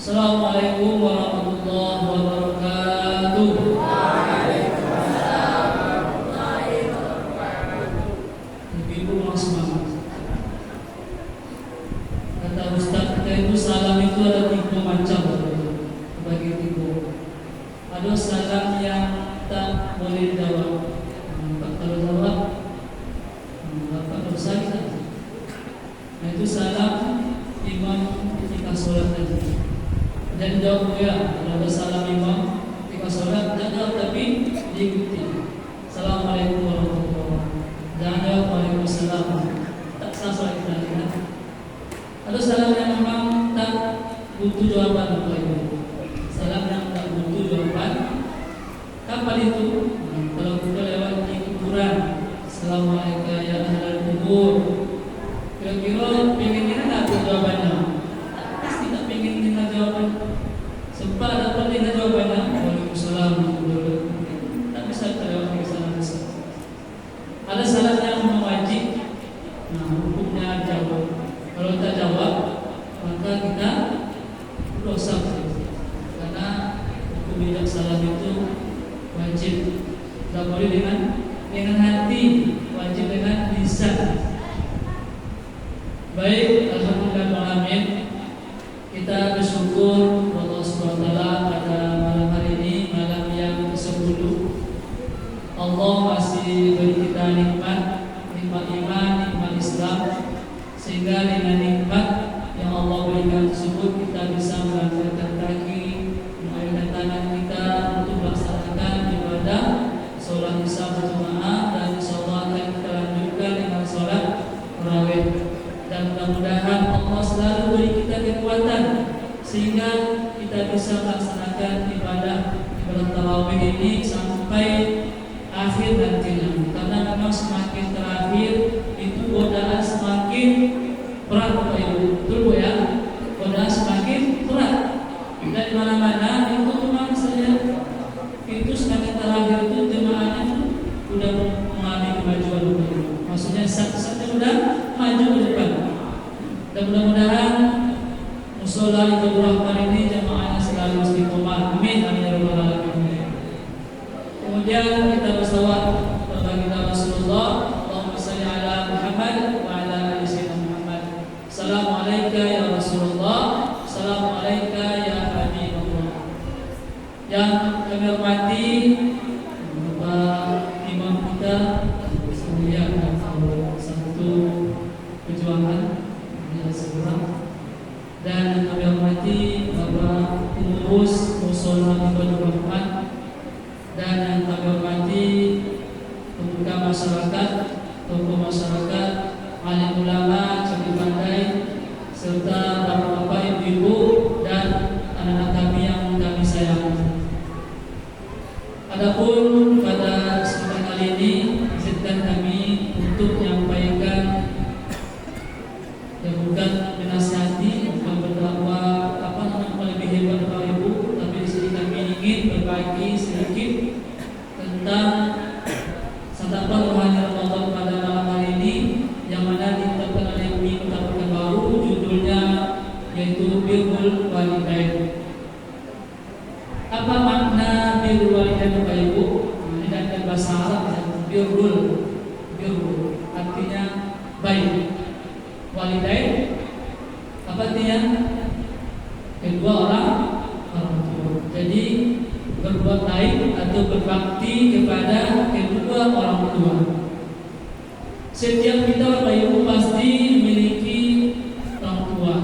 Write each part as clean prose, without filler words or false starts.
Assalamualaikum warahmatullahi wabarakatuh. Waalaikumsalam warahmatullahi wabarakatuh. Ibu mau semangat. Kata Ustaz kita itu salam itu ada 3 macam bagi tiga. Ada salam yang tak boleh dijawab. Tak kalau jawab, tak dosa kita. Nah itu salam imam ketika sholat tadi. Dan jawab ya, kalau ada salam imam ketika sholat, jangan jawab tapi diikuti. Assalamualaikum warahmatullahi wabarakatuh. Jangan jawab waalaikumsalam. Tak sah sholat kita lihat. Ada salam yang memang tak butuh jawaban Bapak Ibu. Salam yang tak butuh jawaban. Kapan itu? Kalau kita lewat di kuburan, Assalamualaikum ya ahlal kubur. Kira-kira pengen nggak jawabannya? Pasti tak pengen dengar jawaban. Sempat ada pun dengar jawabannya. Waalaikumsalam. Tak bisa terlewat di sana. Ada salam yang memang wajib. Nah, hukumnya jawab. Kalau tak jawab, maka kita dosa. Karena hukum tidak salam itu wajib. Tak boleh dengan hati, wajib dengan lisan. Baik, alhamdulillah kita bersyukur Allah SWT pada malam hari ini, malam yang ke-10. Allah masih beri kita nikmat iman, nikmat Islam, sehingga dengan nikmat yang Allah berikan tersebut kita bisa melangkahkan kaki, mengayunkan tangan kita untuk melaksanakan ibadah sholat isya berjamaah, dan insyaallah akan kita lanjutkan dengan sholat tarawih. Dan mudah-mudahan Allah selalu beri kita kekuatan sehingga kita bisa melaksanakan ibadah tarawih ini sampai akhir nantinya. Karena memang semakin terakhir itu godaan semakin berat Bapak Ibu. Betul Bu ya? Godaan semakin berat. Dan di mana-mana itu memang saja itu semakin terakhir itu jemaahnya sudah mengalami kemajuan Bapak Ibu. Maksudnya satu-satu sudah maju ke depan. Dan mudah-mudahan musola Ibu Rahman ini jemaahnya selalu istiqomah. Amin amin ya rabbal alamin. Kemudian kita bersalawat kepada Rasulullah, Allahumma shalli ala Muhammad wa ala ali sayyidina Muhammad. Assalamualaikum ya Rasulullah, assalamualaikum ya Habibullah. Yang kami hormati Bapak Imam kita, kemudian satu perjuangan dan kami hormati Bapak pengurus Musola Ibu Rahman, dan yang kami hormati pemuda masyarakat, tokoh masyarakat, alim ulama, cerdik pandai, serta bapak-bapak, ibu-ibu, dan anak-anak kami yang kami sayangi. Adapun pada kesempatan kali ini, izinkan kami untuk menyampaikan yang bukan menasihati, bukan berdakwah lebih hebat Bapak Ibu, tapi di sini kami ingin berbagi sedikit tentang santapan rohani Ramadan pada malam hari ini, yang mana ditetapkan oleh Umi Kota Pekanbaru, judulnya yaitu Birrul Walidain. Apa makna birrul walidain Bapak Ibu? Ini dari bahasa Arab ya, birrul artinya baik. Walidain apa artinya? Kedua orang tua. Jadi berbuat baik atau berbakti kepada kedua orang tua. Setiap kita Bapak Ibu pasti memiliki orang tua.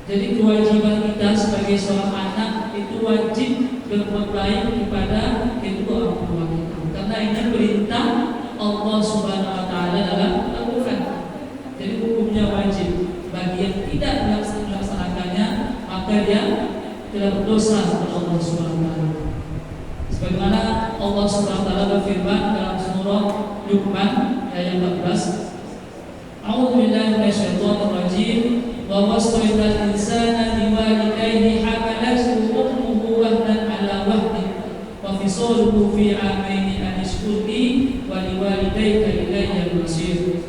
Jadi kewajiban kita sebagai seorang anak itu wajib berbuat baik kepada kedua orang tua kita. Karena ini perintah Allah Subhanahu wa taala dalam Al-Qur'an. Jadi hukumnya wajib. Bagi yang tidak melaksanakannya, maka dia telah berdosa kepada Allah Subhanahu wa taala. Sebagaimana Allah Subhanahu wa taala berfirman dalam surah Luqman ayat 14, A'udzu billahi minasyaitonir rajim, wa wasaynal insana biwalidayhi hamalathu ummuhu wahnan 'ala wahnin wa fisaluhu fi 'amaini an ishkur li wa liwalidayka ilayya al-masir.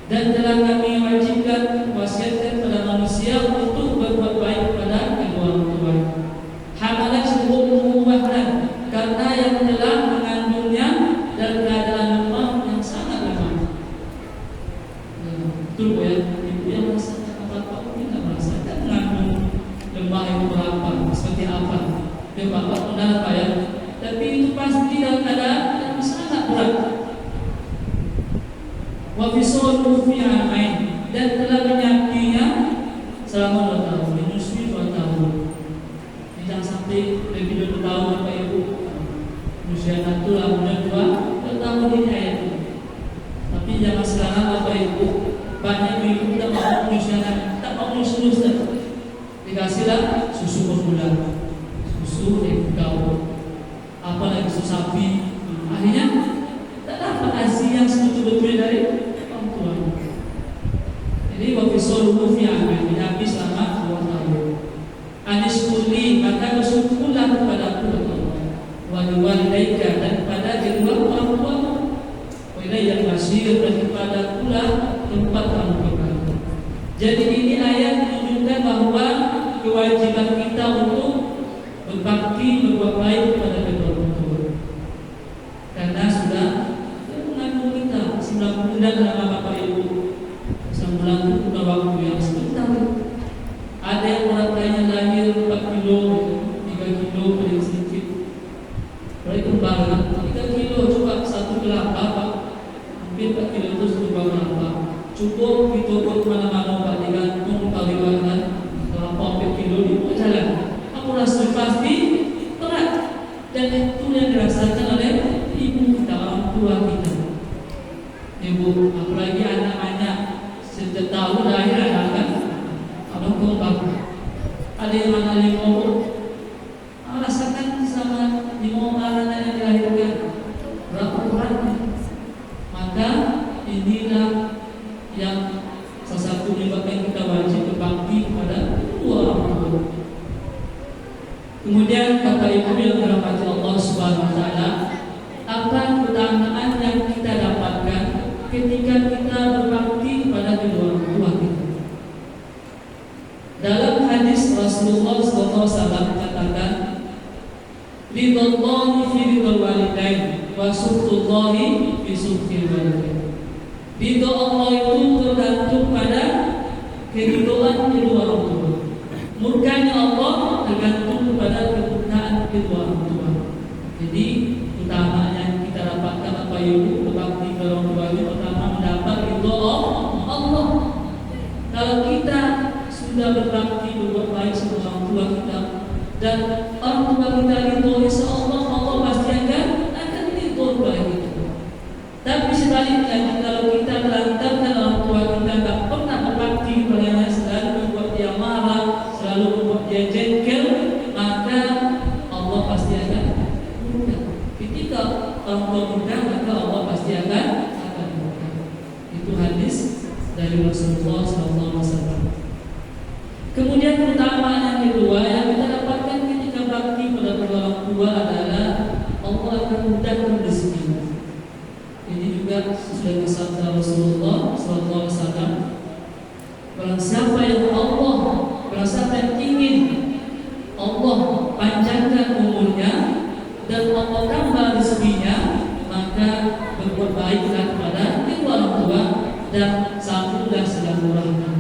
Dan telah kami wajibkan wasiatkan pada manusia untuk berbuat baik Wa fisaluhu fi amain, dan telah menyakitinya selama 2 tahun, menyusui 2 tahun. Jangan sampai lebih 2 tahun Bapak Ibu. Usia anak itu lamunan 2 tahun ini ayat itu. Tapi jangan sekarang Bapak Ibu, banyak ibu tidak mau menyusui anak, tak mau menyusui, dikasihlah susu berbulan, susu yang kau, apalagi susu sapi. Akhirnya tak dapat asi yang sebetul-betul dari orang tua. Jadi waktu soluhu fi amin, habis selama 2 tahun. Anis kuli, maka bersyukurlah kepada Allah, waliwalidaika, dan kepada kedua orang tua. Wilayah masih daripada pula tempat orang tua. Jadi ini ayat menunjukkan bahwa kewajiban kita untuk berbakti, berbuat baik kepada kedua orang tua. Karena sudah mengandung kita 9 bulan dalam Bapak Ibu. 9 bulan itu sudah waktu yang sebentar. Ada yang orang lainnya lahir 4 kilo, 3 kilo paling sedikit. Kalau kembaran 3 kilo coba 1 kelapa Pak. Hampir 4 kilo itu 1 kelapa. Cukup ditokok kemana-mana Pak, digantung kaliwangan kelapa 4 kilo di jalan. Aku rasa pasti berat, dan itu yang dirasakan oleh ibu kita, orang tua kita. Ibu, apalagi anak-anak setiap tahun lahir anak kan, abang kembang. Ada yang mana 5 rasakan sama 5 anak yang dilahirkan, berapa beratnya. Maka inilah yang salah satu menyebabkan kita wajib berbakti kepada kedua orang tua. Kemudian kata ibu yang dirahmati Allah Subhanahu wa taala, apa keutamaan yang kita dapatkan ketika kita berbakti kepada kedua orang tua kita. Dalam hadis Rasulullah SAW katakan, ridhallahi fi ridhal walidain wa sukhtullahi fi sukhtil walidain. Ridha Allah itu tergantung pada keridhaan kedua orang tua. Murkanya Allah tergantung kepada kemurkaan kedua orang tua. Jadi utama yang kita dapatkan Bapak Ibu berbakti kepada orang tua itu pertama mendapat ridha Allah. Kalau kita sudah berbakti berbuat baik sama orang tua kita dan orang tua kita ridha, insya Allah Allah pasti akan ridha kepada kita. Tapi sebaliknya kalau kita melantarkan orang tua kita tak pernah berbakti kepadanya, selalu membuat dia marah, selalu membuat dia jengkel, maka Allah pasti akan murka. Ketika orang tua murka, maka Allah pasti akan murka. Itu hadis dari Rasulullah SAW. Kemudian keutamaan yang kedua yang kita dapatkan ketika bakti pada orang tua adalah Allah akan mudahkan rezeki. Ini juga sesuai sabda Rasulullah SAW. Barang siapa yang ingin Allah panjangkan umurnya dan Allah tambah rezekinya, maka berbuat baiklah kepada kedua orang tua dan sambunglah silaturahmi.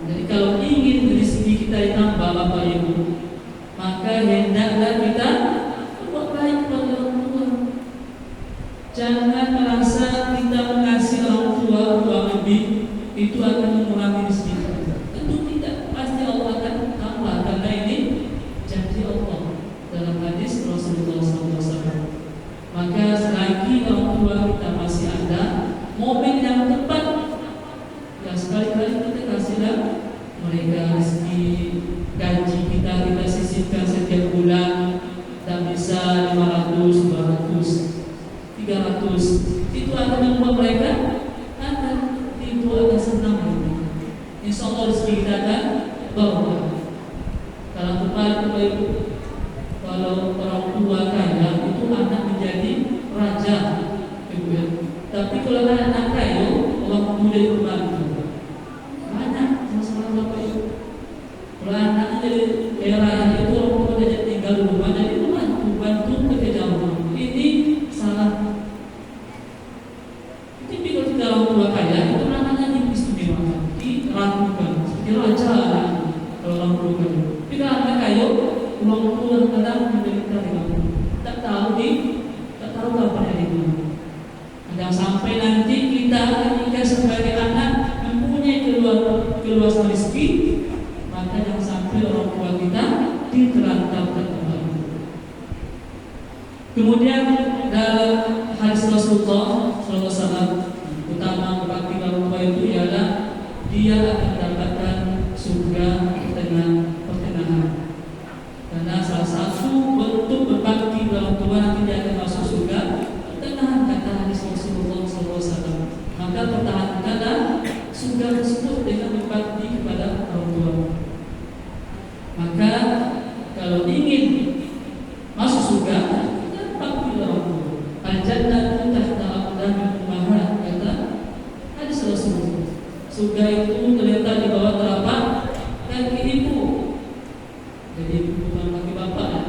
Jadi kalau ingin rezeki kita ditambah Bapak Ibu, maka hendaklah kita berbuat baik kepada orang tua. Jangan merasa kita mengasihi orang tua lebih itu akan mengurangi rezeki kita. Tentu tidak, pasti Allah akan tambah, karena ini janji Allah dalam hadis Rasulullah SAW. Maka selagi orang tua kita masih ada, momen yang tepat, ya sekali-kali kita kasihlah mereka rezeki. Gaji kita sisihkan setiap bulan, dan bisa 500, 200, 300, itu akan membuat mereka akan senang. Insya Allah rezeki kita akan berubah. Kalau kembali Ibu, kalau orang tua kaya itu anak menjadi raja, Ibu ya. Tapi kalau anak kaya, orang muda itu bantu. Banyak masalah Bapak Ibu. Kalau anak jadi kaya raya itu orang tua jadi tinggal di rumah, jadi bantu bekerja rumah. Ini salah. Tapi kalau kita orang tua kaya itu anaknya diistimewakan, diragukan, seperti raja kalau orang tua kaya. Tapi kalau anak kaya, orang tua kadang menderita dengan tak tahu kapan hari itu. Jangan sampai nanti kita SAW. Maka pertahankanlah surga tersebut dengan berbakti kepada orang tua. Maka kalau ingin masuk surga, kita berbakti kepada orang tua. Al-jannatu tahta aqdamil ummahat, kata hadis Rasulullah. Surga itu terletak di bawah telapak kaki ibu. Jadi bukan kaki bapak ya.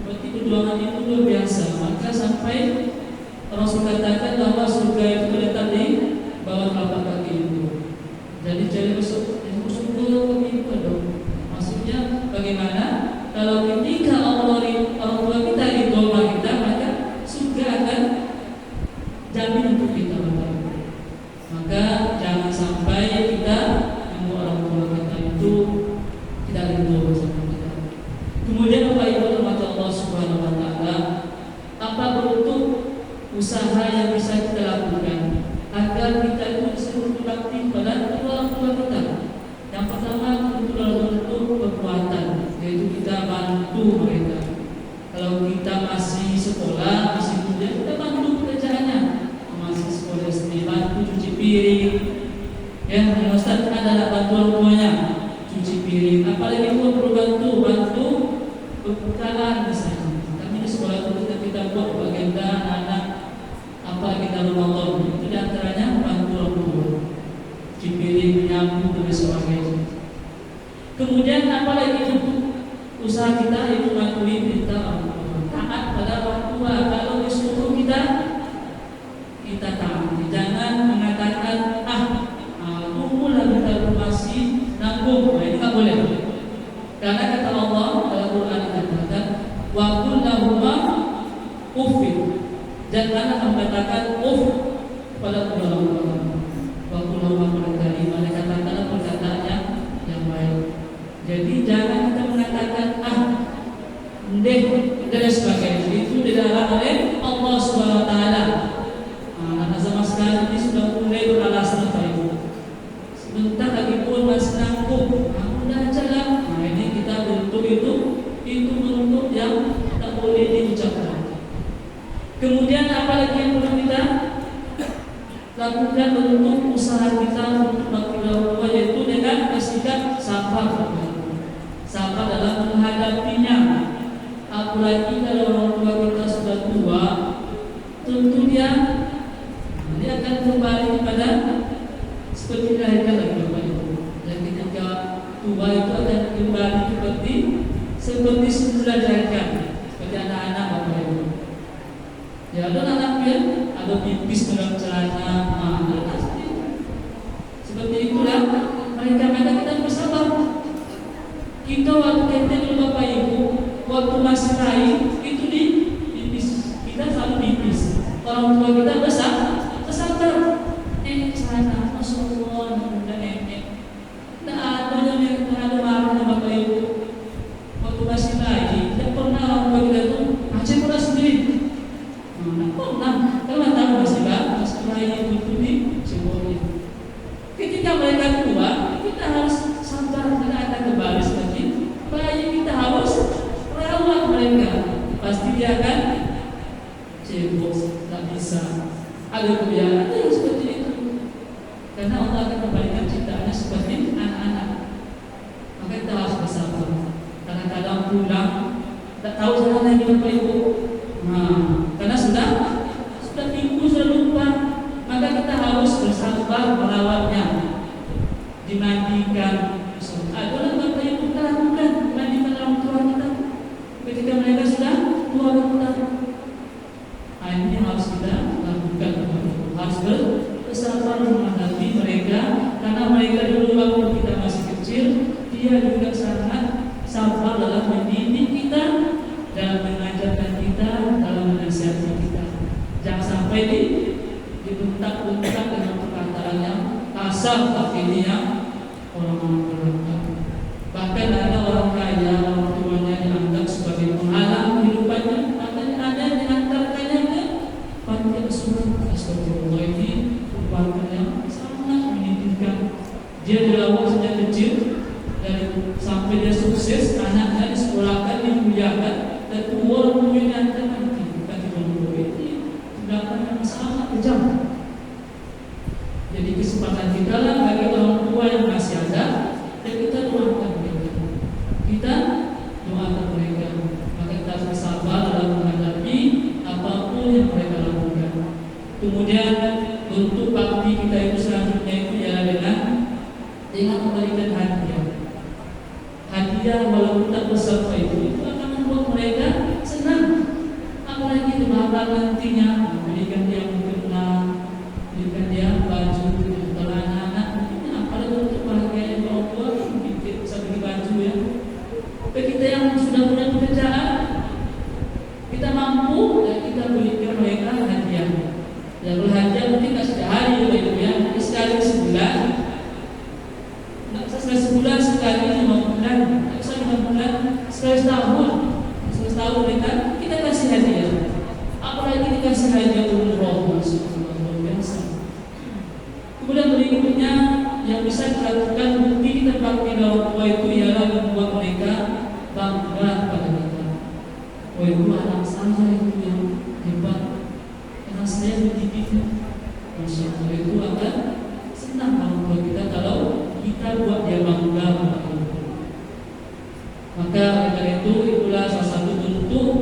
Berarti perjuangan itu luar biasa. Maka sampai Rasul katakan bahwa surga itu terletak di bawah telapak kaki ibu. Jadi cari masuk surga kaki ibu dong. Maksudnya bagaimana? Kalau ketika orang tua kita ridho kita, maka surga akan jamin untuk kita. Maka jangan sampai kita menunggu orang tua kita itu tidak ridho bersama kita. Kemudian Bapak Ibu rahmat Allah Subhanahu wa taala, apa bentuk usaha yang bisa kita lakukan agar kita itu disuruh berbakti kepada orang tua kita? Yang pertama tentu dalam bentuk perbuatan, yaitu kita bantu mereka. Kalau kita masih sekolah, masih kuliah, kita bantu pekerjaannya. Masih sekolah SD, bantu cuci piring. Ya, Ustaz adalah bantuan tuanya, cuci piring. Apalagi perlu bantu perpustakaan misalnya. Kami di sekolah itu kita buat agenda anak-anak, apa agenda Ramadan. Itu diantaranya bantu orang tua, cuci piring, menyapu dan sebagainya. Kemudian apalagi bentuk usaha kita itu mematuhi perintah orang tua, taat pada orang tua. Kalau disuruh kita taat. Jangan mengatakan tunggulah kita masih nanggung. Ini tak boleh. Karena kata Allah dalam Quran dikatakan wa qul lahuma uffin. Janganlah mengatakan uff pada kedua orang tua. Wa qul lahuma kalimah, katakanlah perkataan yang baik. Jadi jangan kita mengatakan dan sebagainya. Itu dilarang oleh Allah Subhanahu wa taala. Anak zaman sekarang ini sudah mulai beralasan Bapak Ibu. Sebentar lagi pun masih nanggung. Udah aja lah. Ini kita bentuk itu bentuk yang tak boleh diucapkan. Kemudian apalagi yang perlu kita lakukan bentuk usaha kita untuk bakti orang tua, yaitu dengan bersikap sabar. Sabar dalam menghadapinya. Apalagi kalau orang tua kita sudah tua, tentu dia akan kembali kepada seperti dilahirkan lagi Bapak Ibu. Dan ketika tua itu akan kembali seperti semula dilahirkan, seperti anak-anak Bapak Ibu. Ya ada anaknya, ada pipis dalam celana, seperti itulah mereka kita bersabar. Kita waktu kita dulu Bapak Ibu, waktu masih lahir itu di pipis, kita selalu pipis. Orang tua kita bersabar. Sana, Masya Allah, udah enek. Tak ada yang ada marahnya Bapak Ibu. Waktu masih lahir, tidak pernah orang tua kita itu aceh pula sendiri. Tidak pernah. Kalau tahu masih lahir itu di sekolah. Ketika mereka tua, kita harus sabar, tidak akan kembali seperti bayi. Kita harus rawat mereka. Pasti dia akan cebok, tak bisa. Ada kebiasaan yang seperti itu. Karena Allah akan kembalikan ciptaannya seperti anak-anak. Maka kita harus bersabar. Kadang-kadang pulang tak tahu jalan lagi Bapak Ibu. Karena sudah minggu sudah lupa. Maka kita harus bersabar merawatnya. Dimandikan. Adalah Bapak Ibu kita lakukan, dimandikan orang tua kita ketika mereka sudah tua renta. Ini harus kita lakukan. Harus bersabar menghadapi mereka, karena mereka dulu waktu kita masih kecil, dia juga sangat sabar dalam mendidik kita, dalam mengajarkan kita, dalam menasihati kita. Jangan sampai dibentak-bentak dengan perkataan yang kasar, tapi yang orang-orang berangkat. Bahkan ada orang kaya, orang tuanya dianggap sebagai penghalang kehidupannya. Katanya ada yang diantarkannya ke panti asuhan. Astagfirullah, ini perbuatan yang sangat menyedihkan. Dia dirawat sejak kecil dan sampai dia sukses, anaknya disekolahkan, dimuliakan, dan tua mempunyai nanti bukan dibantu. Ini tindakan yang sangat kejam. kesempatan kita lah bagi orang tua yang masih ada, dan kita doakan mereka. Kita doakan mereka. Maka kita harus bersabar dalam menghadapi apapun yang mereka lakukan. Kemudian untuk bakti kita itu selanjutnya itu ya dengan memberikan hadiah. Hadiah walaupun tak besar itu akan membuat mereka senang. Apalagi di masa nantinya memberikan dia mukena, berikan dia baju untuk anak-anak. Apalagi untuk bahagia orang tua mungkin bisa beli baju ya. Tapi kita yang sudah punya pekerjaan, kita mampu dan kita berikan mereka hadiah. Ya kalau hadiah mungkin tidak setiap hari ya, mungkin sekali sebulan. Tidak bisa sebulan sekali 5 bulan, tidak bisa 5 bulan sekali setahun. Sekali setahun kita kasih hadiah. Apalagi dikasih hadiah umroh, luar biasa. Kemudian berikutnya yang bisa dilakukan bukti kita bakti orang tua itu ialah membuat mereka bangga pada kita. Oh itu anak saya itu yang hebat, anak saya berdidiknya. Masya Allah, itu akan senang orang tua kita kalau kita buat dia bangga pada kita. Maka oleh itu itulah salah satu bentuk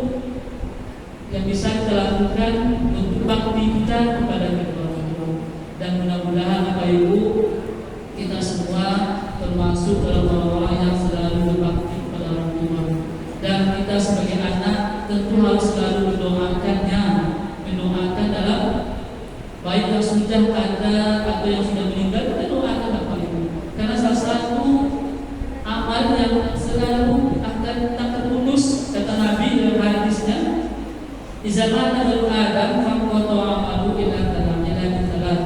yang bisa kita lakukan untuk bakti kita kepada kedua orang tua. Dan mudah-mudahan Bapak Ibu kita semua termasuk dalam orang-orang yang selalu berbakti kepada orang tua. Dan kita sebagai anak tentu harus selalu mendoakannya, mendoakan dalam baik yang sudah ada atau yang sudah meninggal, kita doakan Bapak Ibu. Karena salah satu amal yang selalu akan tak terputus, kata Nabi dalam hadisnya, "Idza mata ibnu Adam faqata amalu illa salat."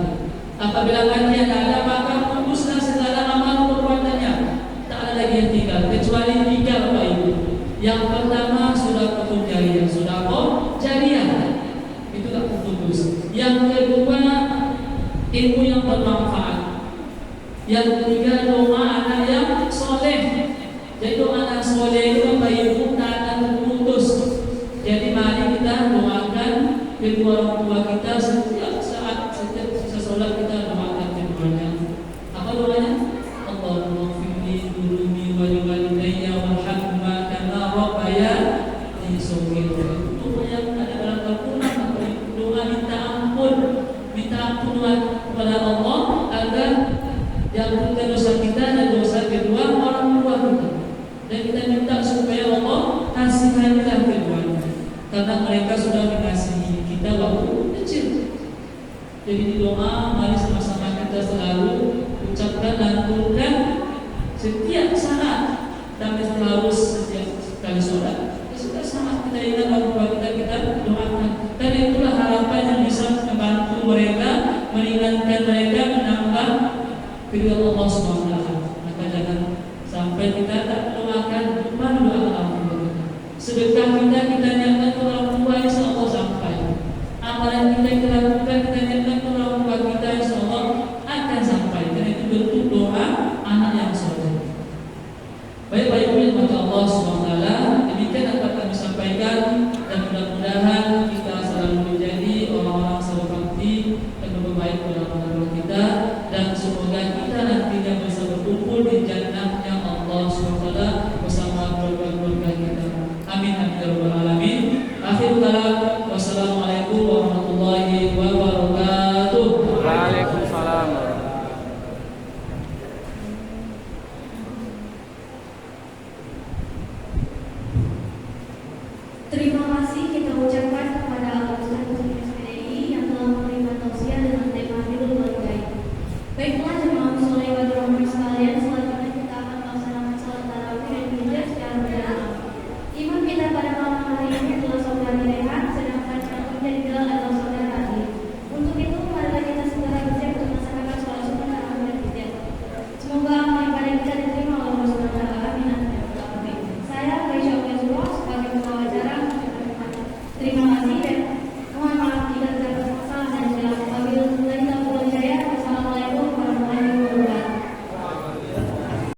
Apabila mati ada maka pupuslah segala amal perbuatannya. Tak ada lagi yang tinggal kecuali 3 Bapak Ibu. Yang pertama sedekah jariyah, sedekah jariyah. Itu tak terputus. Yang kedua ilmu yang bermanfaat. Yang ketiga doa anak yang soleh. Jadi doa anak soleh itu Bapak Ibu tak akan terputus. Jadi mari kita doakan kedua orang tua kita setiap saat, setiap sholat kita doakan keduanya. Apa doanya? Allahumma firli dunubi wa liwalidayya warhamhuma kama rabbayani shaghira. Doa yang ada dalam Al-Quran, doa minta ampun kepada Allah agar diampunkan dosa kita dan dosa kedua orang tua kita. Dan kita minta supaya Allah kasihanilah keduanya, karena mereka sudah mengasihi kita waktu kecil. Jadi di doa mari sama-sama kita selalu ucapkan dan lakukan setiap saat, dan harus setiap kali sholat. Setiap saat kita ingat orang tua kita doakan. Dan itulah harapan yang bisa membantu mereka, meringankan mereka, menambah ridha Allah SWT. Maka jangan sampai kita tak doakan, baru doakan orang tua kita. Sedekah kita niatkan ke orang tua, insya Allah sampai. Amalan kita lakukan, kita niatkan ke orang tua kita, insya Allah akan sampai. Dan itu bentuk doa anak yang soleh. Baik-baik yang Allah SWT. Demikian dapat kami sampaikan, dan mudah-mudahan kita selalu menjadi orang-orang berbakti dan berbaik kepada orang tua kita, dan semoga kita nantinya bisa berkumpul di